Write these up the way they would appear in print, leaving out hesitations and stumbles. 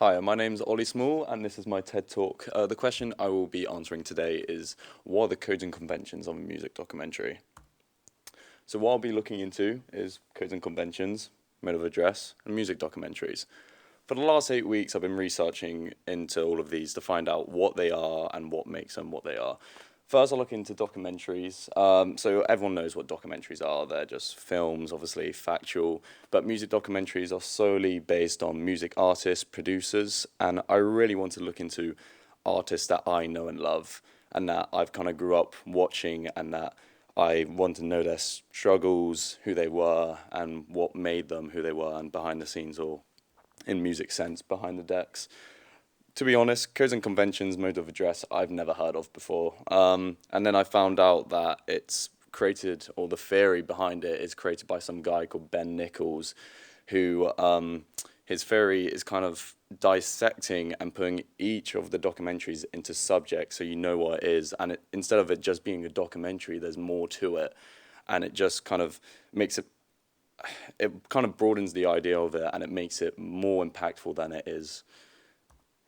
Hi, my name's Ollie Small, and this is my TED Talk. The question I will be answering today is, what are the codes and conventions of a music documentary? So what I'll be looking into is codes and conventions, mode of address, and music documentaries. For the last 8 weeks, I've been researching into all of these to find out what they are and what makes them what they are. First, I'll look into documentaries. So everyone knows what documentaries are. They're just films, obviously factual, but music documentaries are solely based on music artists, producers, and I really want to look into artists that I know and love, and that I've kind of grew up watching, and that I want to know their struggles, who they were, and what made them who they were, and behind the scenes or in music sense behind the decks. To be honest, codes and conventions, mode of address, I've never heard of before. And then I found out that it's created, or the theory behind it is created by some guy called Ben Nichols, who his theory is kind of dissecting and putting each of the documentaries into subjects so you know what it is. And instead of it just being a documentary, there's more to it. And it just kind of makes it kind of broadens the idea of it and it makes it more impactful than it is.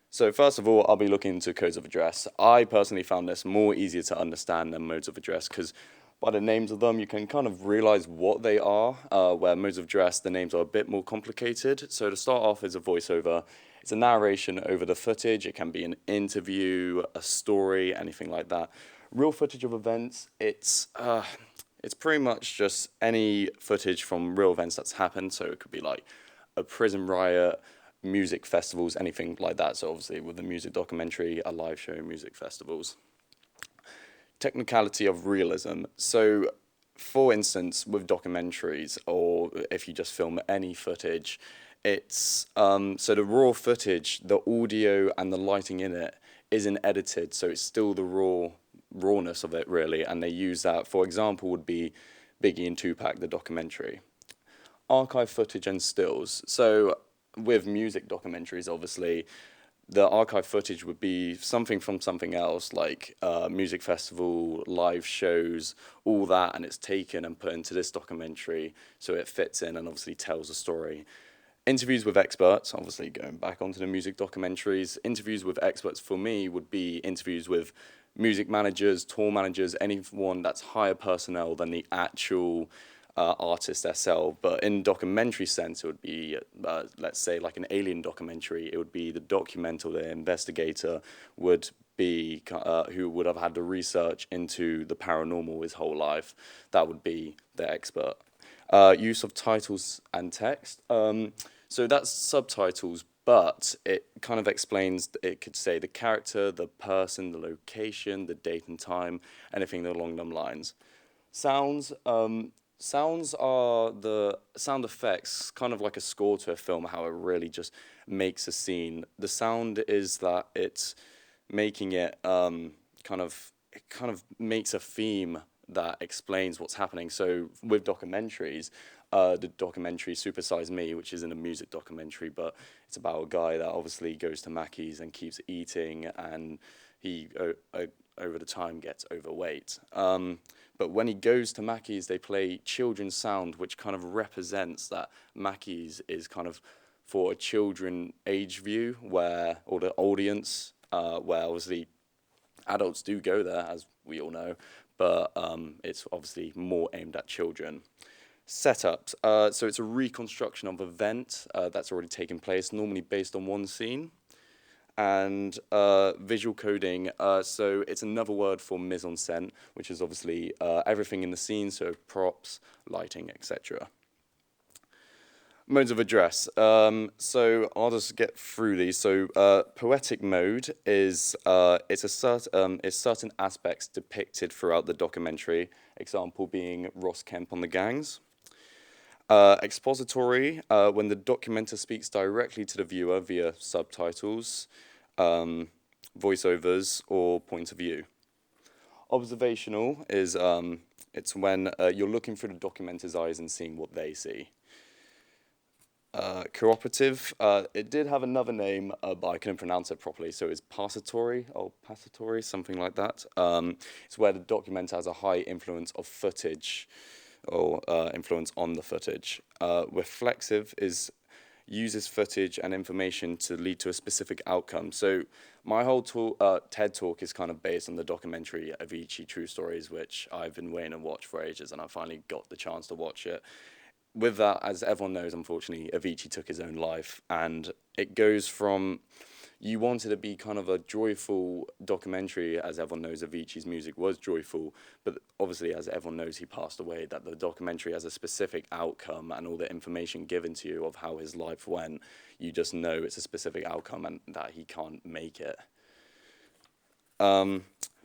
So first of all, I'll be looking into codes of address. I personally found this more easier to understand than modes of address because by the names of them, you can kind of realize what they are, where modes of address, the names are a bit more complicated. So to start off is a voiceover. It's a narration over the footage. It can be an interview, a story, anything like that. Real footage of events, it's pretty much just any footage from real events that's happened. So it could be like a prison riot, music festivals, anything like that. So obviously with the music documentary, a live show, music festivals. Technicality of realism. So for instance, with documentaries, or if you just film any footage, it's so the raw footage, the audio and the lighting in it isn't edited, so it's still the rawness of it really, and they use that. For example, would be Biggie and Tupac, the documentary. Archive footage and stills. So with music documentaries, obviously, the archive footage would be something from something else, like music festival, live shows, all that, and it's taken and put into this documentary so it fits in and obviously tells a story. Interviews with experts, obviously going back onto the music documentaries, interviews with experts for me would be interviews with music managers, tour managers, anyone that's higher personnel than the actual artist themselves. But in documentary sense, it would be, let's say, like an alien documentary. It would be the documenter, the investigator would be who would have had the research into the paranormal his whole life. That would be the expert. Use of titles and text. So that's subtitles, but it kind of explains, it could say the character, the person, the location, the date and time, anything along them lines. Sounds, sounds are the sound effects, kind of like a score to a film, how it really just makes a scene. The sound is that it's making it it kind of makes a theme that explains what's happening. So with documentaries, the documentary Super Size Me, which isn't a music documentary, but it's about a guy that obviously goes to Mackey's and keeps eating, and he over the time gets overweight. But when he goes to Mackey's, they play children's sound, which kind of represents that Mackey's is kind of for a children age view, where or the audience, where obviously adults do go there, as we all know, but it's obviously more aimed at children. Setups. So it's a reconstruction of an event that's already taken place, normally based on one scene. And visual coding. So it's another word for mise en scène, which is obviously everything in the scene, so props, lighting, etc. Modes of address. So I'll just get through these. So poetic mode is it's certain aspects depicted throughout the documentary. Example being Ross Kemp on the gangs. Expository, when the documenter speaks directly to the viewer via subtitles, voiceovers, or point of view. Observational is it's when you're looking through the documenter's eyes and seeing what they see. Cooperative, it did have another name, but I couldn't pronounce it properly, so it's passatory, or passatory, something like that. It's where the documenter has a high influence of footage, or influence on the footage. Reflexive is uses footage and information to lead to a specific outcome. So my whole TED Talk is kind of based on the documentary Avicii True Stories, which I've been waiting to watch for ages, and I finally got the chance to watch it. With that, as everyone knows, unfortunately, Avicii took his own life, and it goes from, you wanted to be kind of a joyful documentary, as everyone knows Avicii's music was joyful, but obviously, as everyone knows, he passed away, that the documentary has a specific outcome, and all the information given to you of how his life went, you just know it's a specific outcome and that he can't make it.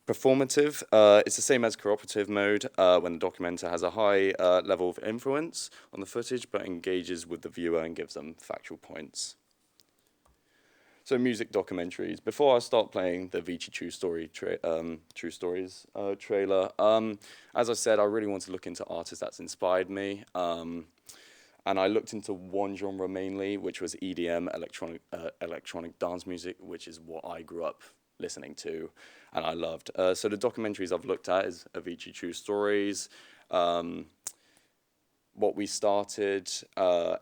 Performative, it's the same as cooperative mode when the documenter has a high level of influence on the footage but engages with the viewer and gives them factual points. So music documentaries. Before I start playing the Avicii True Stories trailer, as I said, I really want to look into artists that's inspired me. And I looked into one genre mainly, which was EDM, electronic dance music, which is what I grew up listening to and I loved. So the documentaries I've looked at is Avicii True Stories, What We Started,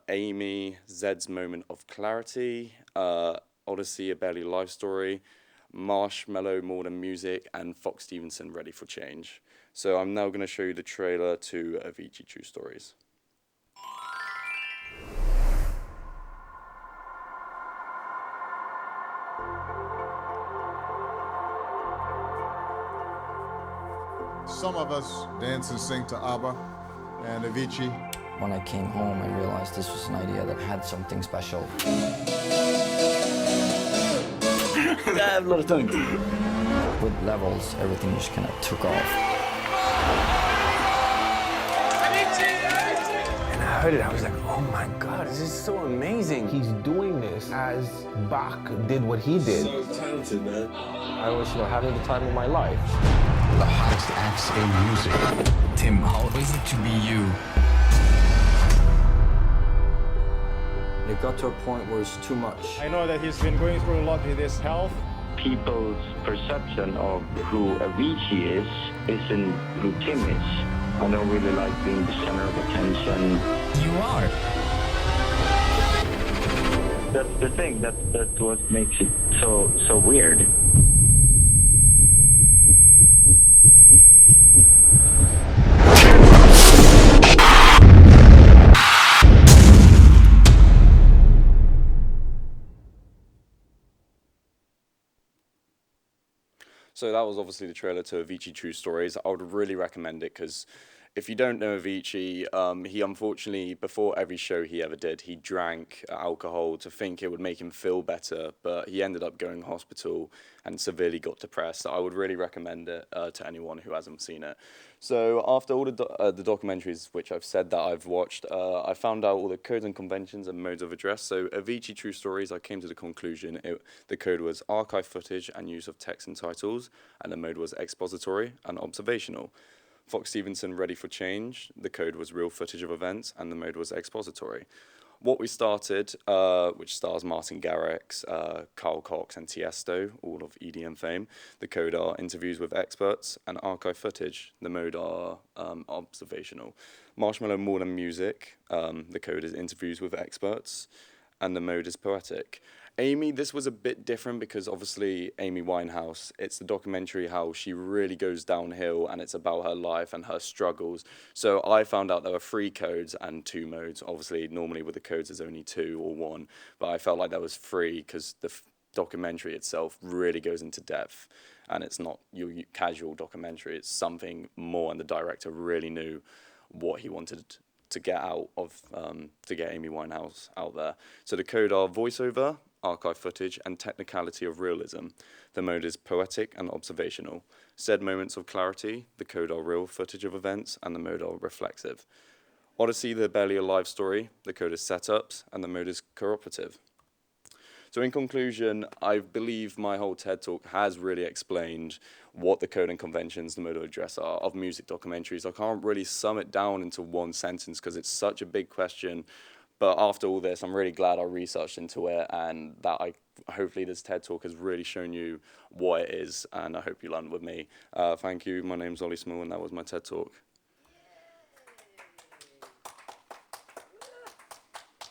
Amy, Zed's Moment of Clarity, Odyssey, A Barely Life Story, Marshmello, More Than Music, and Fox Stevenson, Ready for Change. So I'm now going to show you the trailer to Avicii True Stories. Some of us dance and sing to ABBA and Avicii. When I came home, I realized this was an idea that had something special. With levels, everything just kind of took off. And I heard it, I was like, oh my God, this is so amazing. He's doing this as Bach did what he did. So talented, man. I was, having the time of my life. The hottest acts in music. Tim, how is it to be you? It got to a point where it's too much. I know that he's been going through a lot with his health. People's perception of who Avicii is isn't who Tim is. I don't really like being the center of attention. You are. That's the thing. That's what makes it so weird. So that was obviously the trailer to Avicii True Stories. I would really recommend it because if you don't know Avicii, he unfortunately, before every show he ever did, he drank alcohol to think it would make him feel better, but he ended up going to hospital and severely got depressed. I would really recommend it to anyone who hasn't seen it. So after all the documentaries, which I've said that I've watched, I found out all the codes and conventions and modes of address. So Avicii True Stories, I came to the conclusion the code was archive footage and use of text and titles, and the mode was expository and observational. Fox Stevenson, Ready for Change, the code was real footage of events, and the mode was expository. What We Started, which stars Martin Garrix, Carl Cox, and Tiesto, all of EDM fame. The code are interviews with experts, and archive footage. The mode are observational. Marshmello, More Than Music, the code is interviews with experts, and the mode is poetic. Amy, this was a bit different because obviously Amy Winehouse, it's the documentary how she really goes downhill and it's about her life and her struggles. So I found out there were 3 codes and 2 modes. Obviously, normally with the codes there's only 2 or 1, but I felt like there was 3 because the documentary itself really goes into depth and it's not your casual documentary, it's something more, and the director really knew what he wanted to get out of, to get Amy Winehouse out there. So the code are voiceover, archive footage, and technicality of realism. The mode is poetic and observational. Said moments of clarity, the code are real footage of events, and the mode are reflexive. Odyssey, the Barely Alive story, the code is setups, and the mode is cooperative. So in conclusion, I believe my whole TED Talk has really explained what the code and conventions, the mode of address are of music documentaries. I can't really sum it down into one sentence because it's such a big question. But after all this, I'm really glad I researched into it and that hopefully this TED Talk has really shown you what it is, and I hope you learned with me. Thank you. My name's Ollie Small, and that was my TED Talk.